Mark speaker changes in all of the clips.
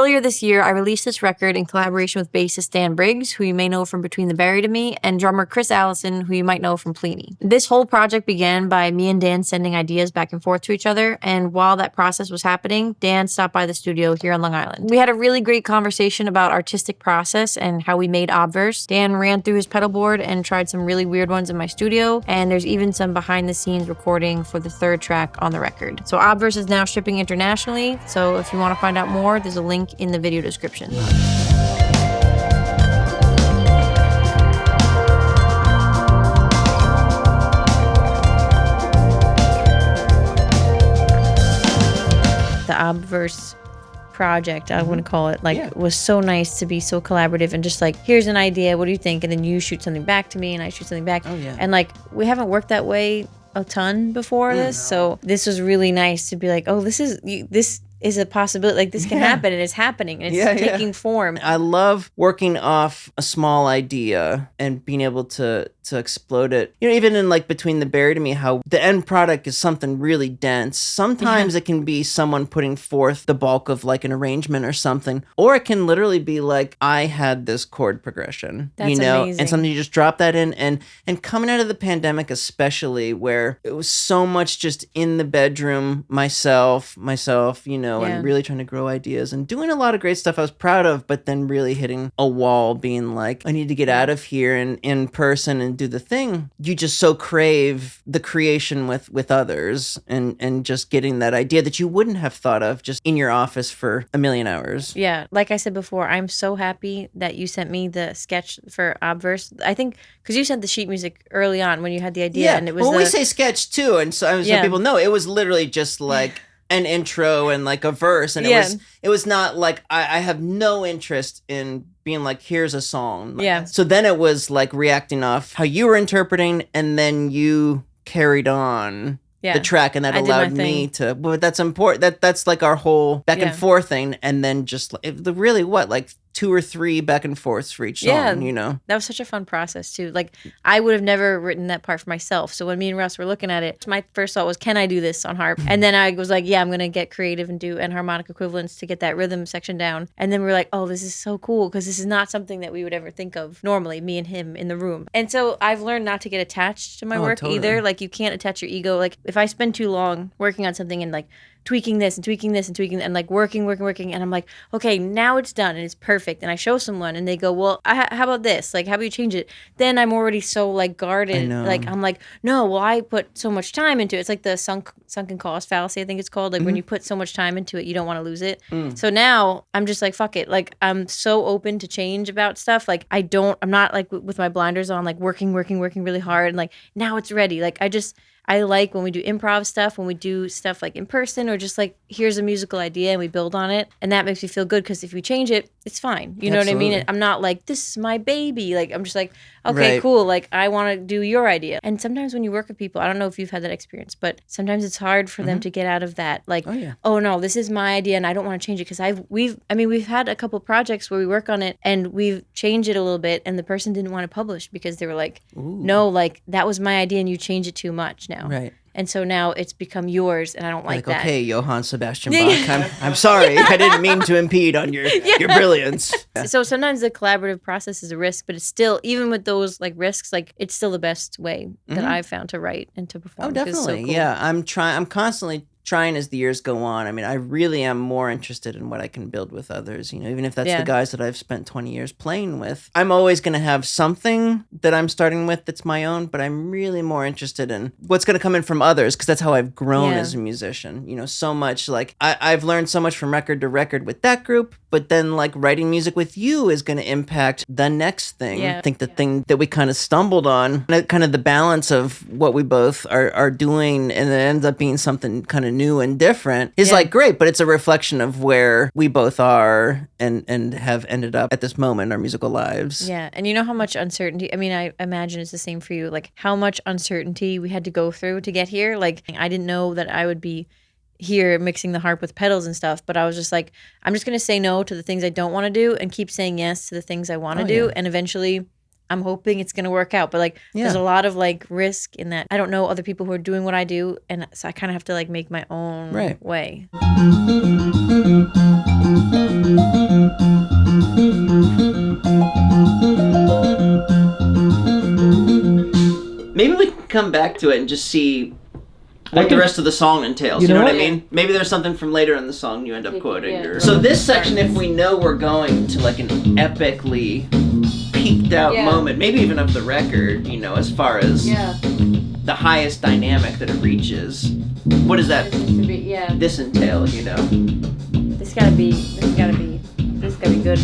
Speaker 1: earlier this year, I released this record in collaboration with bassist Dan Briggs, who you may know from Between the Buried and Me, and drummer Chris Allison, who you might know from Pliny. This whole project began by me and Dan sending ideas back and forth to each other, and while that process was happening, Dan stopped by the studio here on Long Island. We had a really great conversation about artistic process and how we made Obverse. Dan ran through his pedal board and tried some really weird ones in my studio, and there's even some behind-the-scenes recording for the third track on the record. So Obverse is now shipping internationally, so if you want to find out more, there's a link in the video description. The Obverse project, I wouldn't call it, was so nice to be so collaborative and just like, here's an idea, what do you think? And then you shoot something back to me and I shoot something back. And like, we haven't worked that way a ton before this, so this was really nice to be like, oh, this is a possibility, like this can happen, and it's happening, and it's taking form.
Speaker 2: I love working off a small idea and being able to explode it. You know, even in like Between the Buried and Me, how the end product is something really dense. Sometimes it can be someone putting forth the bulk of like an arrangement or something, or it can literally be like, I had this chord progression,
Speaker 1: That's amazing.
Speaker 2: And something you just drop that in. And coming out of the pandemic, especially, where it was so much just in the bedroom, myself, and really trying to grow ideas and doing a lot of great stuff I was proud of, but then really hitting a wall, being like, I need to get out of here and in person and do the thing. You just so crave the creation with others and just getting that idea that you wouldn't have thought of just in your office for a million hours.
Speaker 1: Yeah, like I said before, I'm so happy that you sent me the sketch for Obverse. I think because you sent the sheet music early on when you had the idea, and it was
Speaker 2: we say sketch too, and so people know it was literally just like an intro and like a verse, and it was not like I have no interest in being like, here's a song. So then it was like reacting off how you were interpreting, and then you carried on the track, and that allowed me to. But that's important. That's like our whole back and forth thing, and then just really like 2 or 3 back and forths for each song,
Speaker 1: That was such a fun process too. Like, I would have never written that part for myself. So when me and Russ were looking at it, my first thought was, can I do this on harp? And then I was like, yeah, I'm going to get creative and do enharmonic equivalents to get that rhythm section down. And then we were like, oh, this is so cool, because this is not something that we would ever think of normally, me and him in the room. And so I've learned not to get attached to my work either. Like, you can't attach your ego. Like, if I spend too long working on something and like tweaking this and tweaking this and tweaking and like working, and I'm like, okay, now it's done and it's perfect, and I show someone and they go, well, how about this? Like, how about you change it? Then I'm already so like guarded. Like, I'm like, no, well, I put so much time into it. It's like the sunken cost fallacy, I think it's called. Like, when you put so much time into it, you don't want to lose it. So now I'm just like, fuck it. Like, I'm so open to change about stuff. Like, I'm not like with my blinders on, like working really hard, and like, now it's ready. Like, I like when we do improv stuff, when we do stuff like in person, or just like, here's a musical idea and we build on it. And that makes me feel good, because if we change it, it's fine. You know what I mean? I'm not like, this is my baby. Like, I'm just like, okay, cool. Like, I want to do your idea. And sometimes when you work with people, I don't know if you've had that experience, but sometimes it's hard for them to get out of that. Like, oh no, this is my idea and I don't want to change it. Because we've had a couple projects where we work on it and we've changed it a little bit, and the person didn't want to publish because they were like, no, like, that was my idea and you changed it too much now.
Speaker 2: Right.
Speaker 1: And so now it's become yours, and I don't like that.
Speaker 2: Okay, Johann Sebastian Bach, I'm sorry. I didn't mean to impede on your brilliance.
Speaker 1: So sometimes the collaborative process is a risk, but it's still, even with those like risks, like, it's still the best way that I've found to write and to perform.
Speaker 2: Oh, definitely. So cool. Yeah, I'm constantly trying as the years go on. I mean, I really am more interested in what I can build with others, even if that's the guys that I've spent 20 years playing with. I'm always going to have something that I'm starting with that's my own, but I'm really more interested in what's going to come in from others, because that's how I've grown as a musician. So much, like, I've learned so much from record to record with that group, but then like writing music with you is going to impact the next thing. I think the thing that we kind of stumbled on, kind of the balance of what we both are doing, and it ends up being something kind of new and different, is like great, but it's a reflection of where we both are and have ended up at this moment in our musical lives. Yeah.
Speaker 1: And you know how much uncertainty, I mean, I imagine it's the same for you, like how much uncertainty we had to go through to get here. Like, I didn't know that I would be here mixing the harp with pedals and stuff, but I was just like, I'm just going to say no to the things I don't want to do and keep saying yes to the things I want to do. And eventually I'm hoping it's going to work out. But like, there's a lot of like risk in that. I don't know other people who are doing what I do. And so I kind of have to like make my own way.
Speaker 2: Maybe we can come back to it and just see what the rest of the song entails. You know what I mean? Maybe there's something from later in the song you end up quoting. Yeah. So this section, if we know we're going to like an epically peaked out moment, maybe even of the record, you know, as far as the highest dynamic that it reaches, what does that this entail, you know?
Speaker 1: This gotta be good.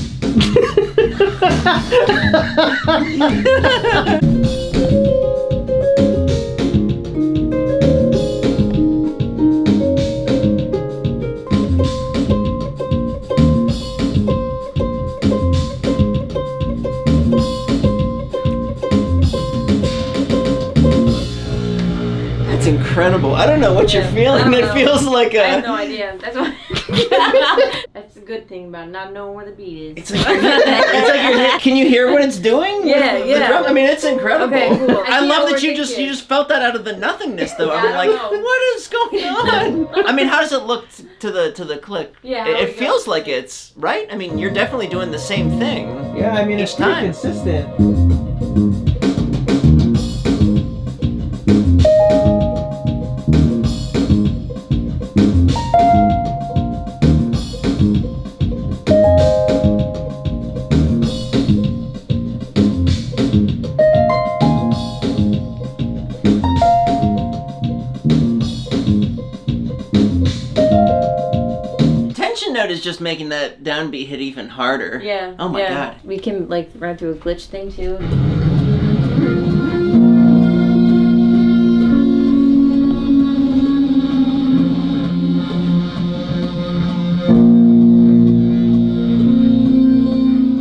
Speaker 2: Incredible. I don't know what you're feeling. It feels like
Speaker 1: I have no idea. That's what. That's the good thing about not knowing where the beat is.
Speaker 2: It's like can you hear what it's doing?
Speaker 1: Yeah,
Speaker 2: the drum? I mean, it's incredible.
Speaker 1: Okay, cool.
Speaker 2: I love that you just felt that out of the nothingness, though. I'm like, what is going on? I mean, how does it look to the click?
Speaker 1: Yeah,
Speaker 2: it feels like it's right. I mean, you're definitely doing the same thing.
Speaker 3: Yeah, I mean, it's pretty consistent.
Speaker 2: Is just making that downbeat hit even harder.
Speaker 1: Yeah.
Speaker 2: Oh my god.
Speaker 1: We can like run through a glitch thing too.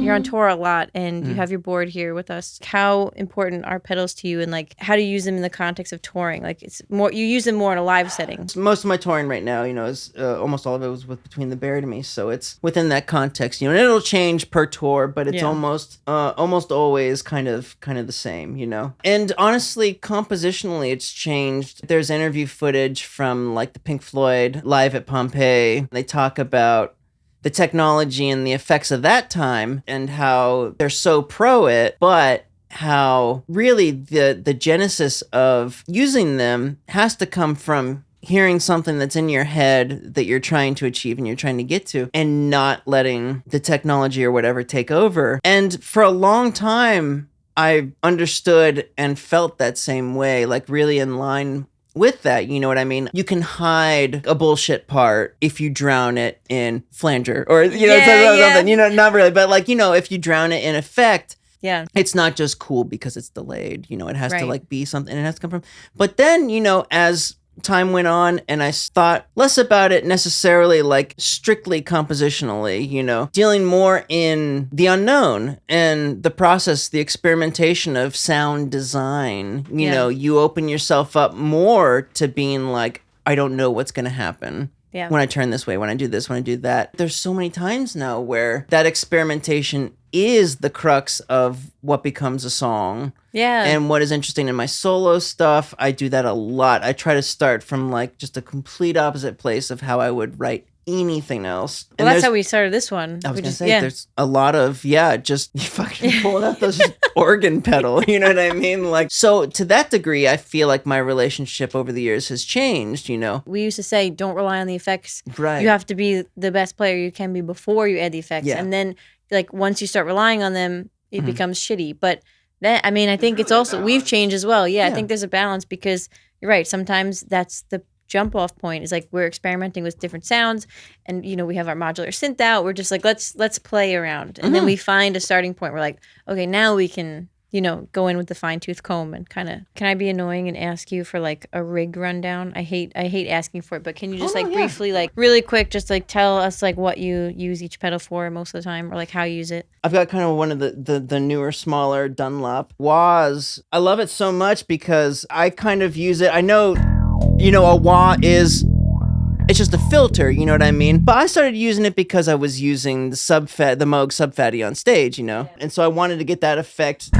Speaker 1: You're on tour a lot and you have your board here with us. How important are pedals to you, and like how do you use them in the context of touring? Like it's more, you use them more in a live setting.
Speaker 2: Most of my touring right now, you know, is almost all of it was with Between the Buried and Me, so it's within that context, you know, and it'll change per tour, but it's almost always kind of the same, you know. And honestly, compositionally, it's changed. There's interview footage from like the Pink Floyd live at Pompeii. They talk about the technology and the effects of that time and how they're so pro it, but how really the genesis of using them has to come from hearing something that's in your head that you're trying to achieve and you're trying to get to, and not letting the technology or whatever take over. And for a long time, I understood and felt that same way, like really in line with that, you know what I mean? You can hide a bullshit part if you drown it in flanger, or, you know, something, you know, not really, but like, you know, if you drown it in effect, it's not just cool because it's delayed, you know, it has to like be something, it has to come from. But then, you know, as time went on and I thought less about it necessarily like strictly compositionally, you know, dealing more in the unknown and the process, the experimentation of sound design, you know, you open yourself up more to being like, I don't know what's going to happen. When I turn this way, when I do this, when I do that. There's so many times now where that experimentation is the crux of what becomes a song. Yeah. And what is interesting in my solo stuff, I do that a lot. I try to start from like just a complete opposite place of how I would write anything else.
Speaker 1: Well, that's how we started this one.
Speaker 2: I was going to say, there's a lot of, just you fucking pulling out those organ pedal, you know what I mean? Like, so to that degree, I feel like my relationship over the years has changed, you know?
Speaker 1: We used to say, don't rely on the effects.
Speaker 2: Right.
Speaker 1: You have to be the best player you can be before you add the effects. Yeah. And then, like, once you start relying on them, it becomes shitty. But that, I mean, I think it's also, we've changed as well. Yeah, I think there's a balance because you're right. Sometimes that's the jump off point is like we're experimenting with different sounds, and you know we have our modular synth out. We're just like let's play around, and then we find a starting point. We're like, okay, now we can go in with the fine tooth comb and kind of. Can I be annoying and ask you for like a rig rundown? I hate asking for it, but can you just briefly, like really quick, just like tell us like what you use each pedal for most of the time, or like how you use it?
Speaker 2: I've got kind of one of the newer, smaller Dunlop wahs. I love it so much because I kind of use it. I know. A wah it's just a filter, you know what I mean? But I started using it because I was using the Moog Subfatty on stage, you know? And so I wanted to get that effect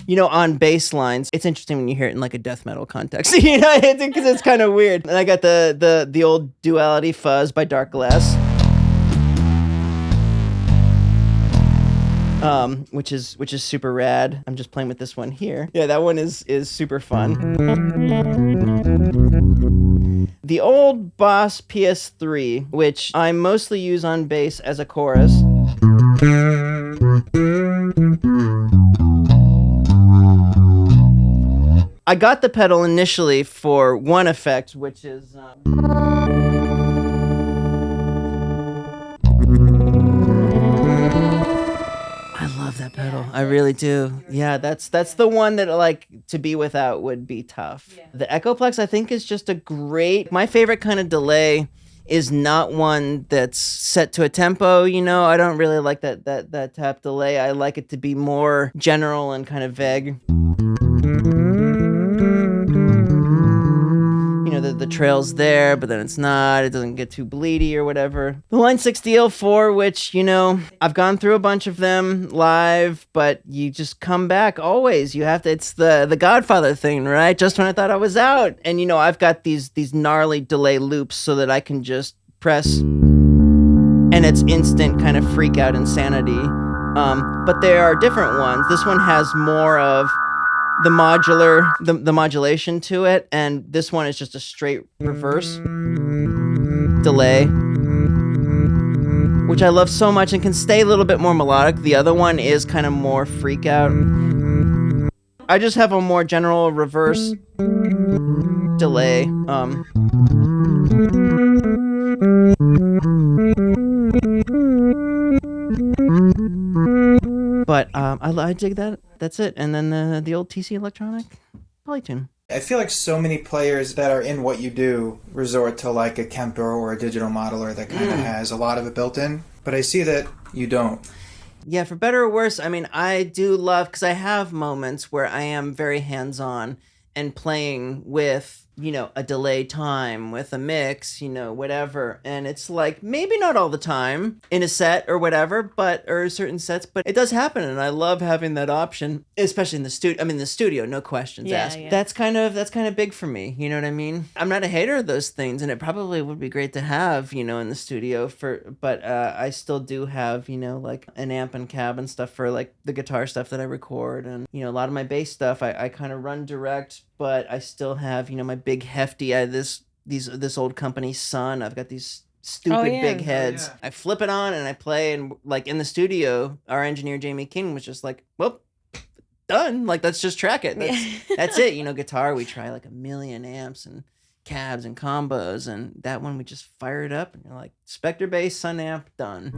Speaker 2: You know, on bass lines, it's interesting when you hear it in like a death metal context. You know, because it's kind of weird. And I got the old Duality Fuzz by Dark Glass, which is super rad. I'm just playing with this one here. Yeah, that one is super fun. The old Boss PS3, which I mostly use on bass as a chorus. I got the pedal initially for one effect, which is I love that pedal. I really do. Yeah, that's the one that like to be without would be tough. Yeah. The Echoplex I think is just a great. My favorite kind of delay is not one that's set to a tempo, you know. I don't really like that tap delay. I like it to be more general and kind of vague. You know, the trail's there, but then it's not. It doesn't get too bleedy or whatever. The Line 6 DL4, which, you know, I've gone through a bunch of them live, but you just come back always. You have to, it's the Godfather thing, right? Just when I thought I was out. And, you know, I've got these gnarly delay loops so that I can just press and it's instant kind of freak out insanity. But there are different ones. This one has more of the modular, the modulation to it, and this one is just a straight reverse delay, which I love so much and can stay a little bit more melodic. The other one is kind of more freak out. I just have a more general reverse delay. But I dig that. That's it. And then the old TC Electronic Polytune.
Speaker 4: I feel like so many players that are in what you do resort to like a Kemper or a digital modeler that kind of has a lot of it built in. But I see that you don't.
Speaker 2: Yeah, for better or worse, I mean, I do love, because I have moments where I am very hands-on and playing with, you know, a delay time, with a mix, you know, whatever. And it's like, maybe not all the time in a set or whatever, or certain sets, but it does happen. And I love having that option, especially in the studio. I mean, the studio, no questions asked. Yeah. That's kind of big for me. You know what I mean? I'm not a hater of those things, and it probably would be great to have, you know, in the studio but I still do have, you know, like an amp and cab and stuff for like the guitar stuff that I record. And, you know, a lot of my bass stuff, I kind of run direct, but I still have, you know, my big hefty, this old company Sun. I've got these stupid big heads. Oh, yeah. I flip it on and I play, and like in the studio, our engineer Jamie King was just like, well, done. Like, let's just track it. That's it. You know, guitar, we try like a million amps and cabs and combos, and that one we just fire it up and you're like, Spectre bass, Sun amp, done.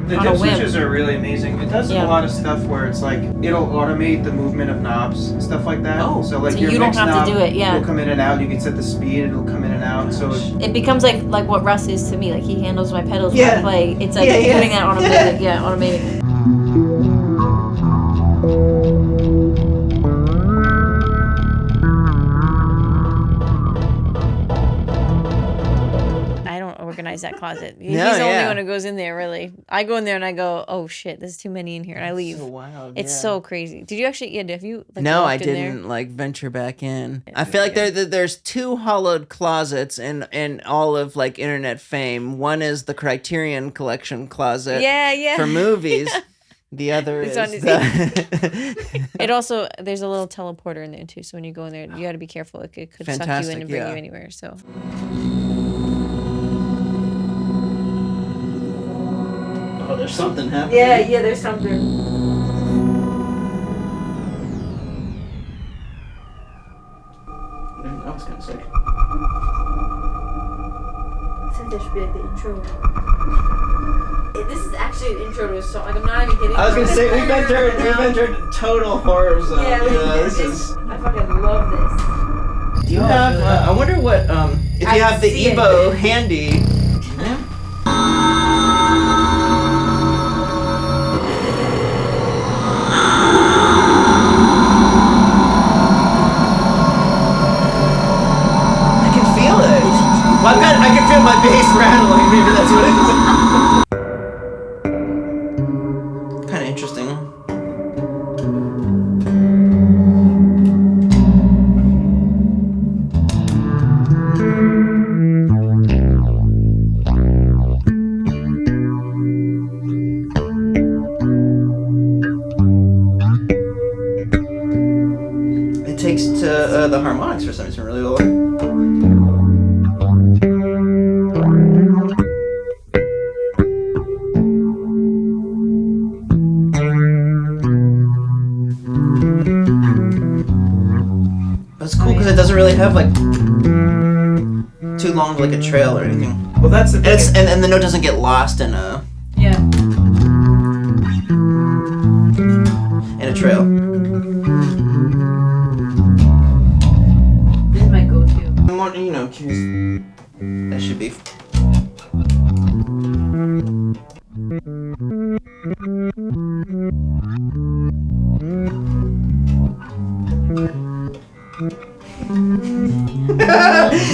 Speaker 4: The dip switches are really amazing. It does a lot of stuff where it's like it'll automate the movement of knobs and stuff like that.
Speaker 1: Oh,
Speaker 4: so like
Speaker 1: so
Speaker 4: your
Speaker 1: you don't
Speaker 4: mix
Speaker 1: have
Speaker 4: knob
Speaker 1: to do it. Yeah,
Speaker 4: will come in and out. You can set the speed; it'll come in and out. So
Speaker 1: it becomes like what Russ is to me. Like he handles my pedals when I play. It's like doing that automated. Yeah, automated. Organize that closet. He's the only one who goes in there, really. I go in there and I go, oh shit, there's too many in here, and I leave.
Speaker 2: So wild.
Speaker 1: It's so crazy. Did you actually? Yeah, have you? Like,
Speaker 2: no, I didn't like venture back in. I feel like there's two hollowed closets in all of like internet fame. One is the Criterion Collection closet. For movies. The other is
Speaker 1: it also, there's a little teleporter in there too. So when you go in there, you got to be careful. It could suck you in and bring you anywhere. So.
Speaker 2: Oh, there's something happening.
Speaker 1: Yeah, there's something.
Speaker 2: That was kind of sick.
Speaker 1: I think that should be like the intro. This is actually an intro to a song. Like, I'm not even kidding.
Speaker 2: I was gonna say we've entered total horror zone.
Speaker 1: Yeah, this is. I fucking love this.
Speaker 2: Do you have? I wonder what if you have the Evo handy. Yeah. to the harmonics for some reason really well. It's cool because it doesn't really have like too long of like a trail or anything.
Speaker 4: Well, that's the thing.
Speaker 2: And the note doesn't get lost in a trail.
Speaker 1: This is my go-to.
Speaker 2: I'm more, curious. That should be.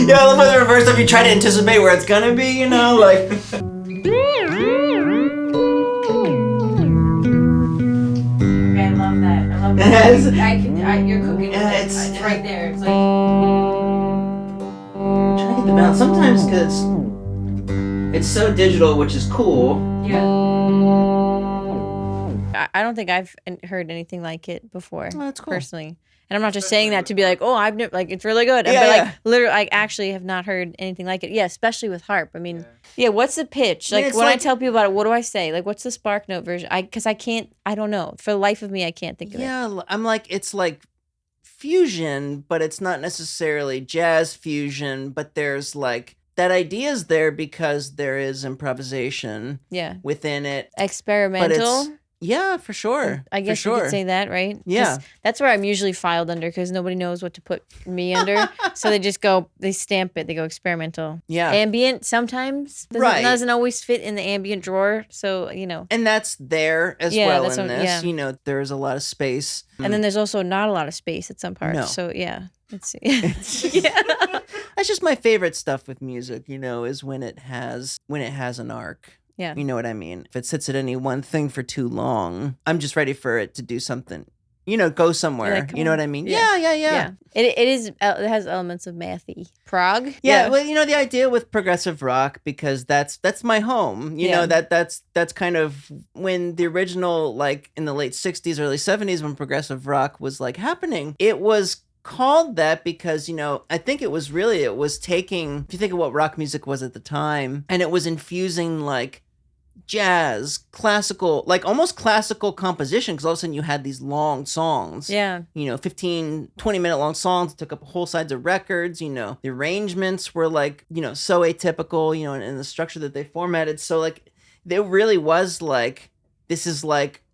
Speaker 2: Yeah, I love how the reverse stuff. You try to anticipate where it's gonna be, like.
Speaker 1: I love that. I love
Speaker 2: Yes.
Speaker 1: that. You're cooking.
Speaker 2: It's
Speaker 1: right there. It's like.
Speaker 2: I'm trying to get the balance. Sometimes because it's so digital, which is cool.
Speaker 1: Yeah. I don't think I've heard anything like it before.
Speaker 2: Oh, that's cool.
Speaker 1: Personally. And I'm not just saying that to be like, oh, I've never, like, it's really good.
Speaker 2: Yeah,
Speaker 1: but, like,
Speaker 2: yeah.
Speaker 1: literally, I actually have not heard anything like it. Yeah, especially with harp. I mean, yeah, what's the pitch? Like, when I tell people about it, what do I say? Like, what's the spark note version? Because I don't know. For the life of me, I can't think of it.
Speaker 2: Yeah, I'm like, it's like fusion, but it's not necessarily jazz fusion, but there's like, that idea's there because there is improvisation within it.
Speaker 1: Experimental.
Speaker 2: Yeah, for sure.
Speaker 1: I guess you could say that, right?
Speaker 2: Yeah.
Speaker 1: That's where I'm usually filed under because nobody knows what to put me under. So they stamp it. They go experimental.
Speaker 2: Yeah.
Speaker 1: Ambient sometimes. Doesn't always fit in the ambient drawer. So,
Speaker 2: And that's there as well in this.
Speaker 1: Yeah.
Speaker 2: There's a lot of space.
Speaker 1: And then there's also not a lot of space at some parts.
Speaker 2: No.
Speaker 1: So, yeah. Let's see. Yeah.
Speaker 2: That's just my favorite stuff with music, is when it has an arc.
Speaker 1: Yeah.
Speaker 2: You know what I mean? If it sits at any one thing for too long, I'm just ready for it to do something. Go somewhere.
Speaker 1: Like,
Speaker 2: you know what I mean?
Speaker 1: Yeah.
Speaker 2: Yeah.
Speaker 1: It has elements of mathy. Prog?
Speaker 2: Yeah, well, the idea with progressive rock, because that's my home. That's kind of when the original, like in the late 60s, early 70s, when progressive rock was like happening. It was called that because, I think it was taking, if you think of what rock music was at the time, and it was infusing like jazz, classical, like almost classical composition, because all of a sudden you had these long songs.
Speaker 1: Yeah.
Speaker 2: 15, 20-minute long songs, took up whole sides of records, the arrangements were like, so atypical, in the structure that they formatted. So like, there really was like, this is like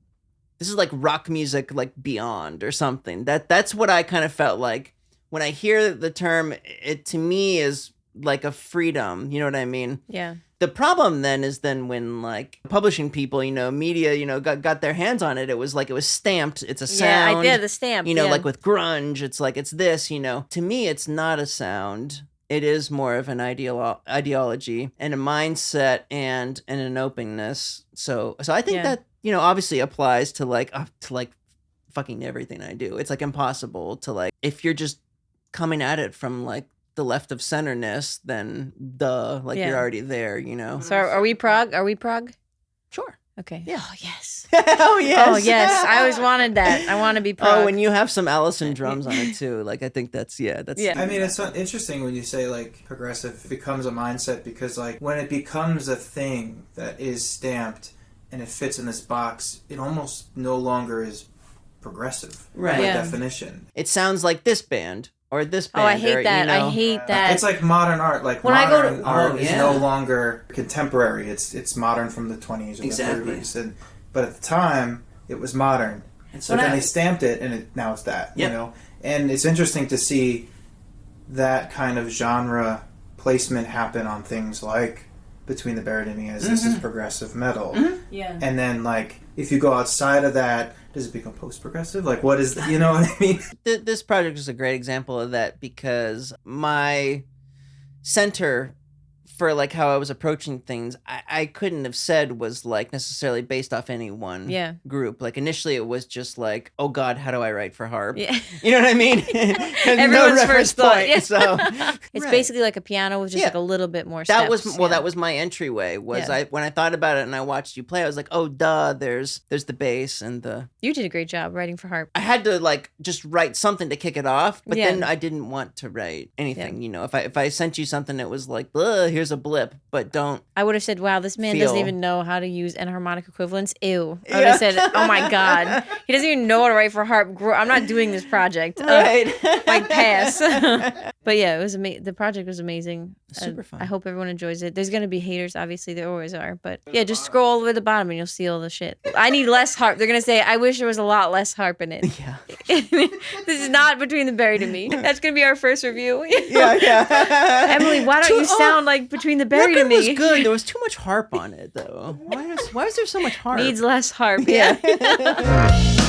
Speaker 2: rock music, like beyond or something. That's what I kind of felt like when I hear the term. It to me is like a freedom. You know what I mean?
Speaker 1: Yeah.
Speaker 2: The problem then is when like publishing people, media, got their hands on it. It was stamped. It's a sound.
Speaker 1: Yeah, I did the stamp.
Speaker 2: Like with grunge, it's like it's this. To me, it's not a sound. It is more of an ideology and a mindset and an openness. So I think that obviously applies to like fucking everything I do. It's like impossible to like, if you're just coming at it from like the left of centerness, then you're already there,
Speaker 1: So are we prog?
Speaker 2: Sure.
Speaker 1: Okay.
Speaker 2: Yeah.
Speaker 1: Oh, yes.
Speaker 2: Oh, yes.
Speaker 1: Oh, yes. I always wanted that. I want to be prog.
Speaker 2: Oh, and you have some Allison drums on it too. Like, I think that's.
Speaker 4: I mean, it's interesting when you say like progressive becomes a mindset, because like when it becomes a thing that is stamped and it fits in this box, it almost no longer is progressive.
Speaker 2: Right.
Speaker 4: By definition.
Speaker 2: It sounds like this band. Or this band.
Speaker 1: Oh, I hate that. I hate that.
Speaker 4: It's like modern art. Like
Speaker 1: when
Speaker 4: modern art is no longer contemporary. It's modern from the 20s or the 30s. But at the time, it was modern. So then they stamped it, and now it's that.
Speaker 2: Yep.
Speaker 4: And it's interesting to see that kind of genre placement happen on things like Between the Buried and Me, as this is progressive metal.
Speaker 2: Mm-hmm.
Speaker 1: Yeah.
Speaker 4: And then like if you go outside of that, does it become post-progressive? Like, what is, you know what I mean?
Speaker 2: This project is a great example of that, because my center for like how I was approaching things, I couldn't have said was like necessarily based off any one group. Like initially it was just like, oh God, how do I write for harp?
Speaker 1: Yeah.
Speaker 2: You know what I mean?
Speaker 1: Everyone's first thought. Yeah.
Speaker 2: So
Speaker 1: it's basically like a piano with just like a little bit more steps.
Speaker 2: That was my entryway. When I thought about it and I watched you play, I was like, oh duh, there's the bass and the.
Speaker 1: You did a great job writing for harp.
Speaker 2: I had to like just write something to kick it off, but then I didn't want to write anything. You know, if I sent you something that was like, here's a blip, but don't.
Speaker 1: I would have said, wow, this man doesn't even know how to use enharmonic equivalents. Ew. I would have said, oh my God, he doesn't even know how to write for harp. I'm not doing this project.
Speaker 2: Right.
Speaker 1: Like pass. But yeah, it was the project was amazing.
Speaker 2: Super fun.
Speaker 1: I hope everyone enjoys it. There's gonna be haters, obviously there always are, but yeah, just scroll all the way to the bottom and you'll see all the shit. I need less harp. They're gonna say, I wish there was a lot less harp in it.
Speaker 2: Yeah.
Speaker 1: This is not Between the Buried and Me. That's gonna be our first review.
Speaker 2: Yeah.
Speaker 1: Emily, why don't you sound like Between the Buried and Me?
Speaker 2: It was good. There was too much harp on it though. Why was there so much harp?
Speaker 1: Needs less harp. Yeah.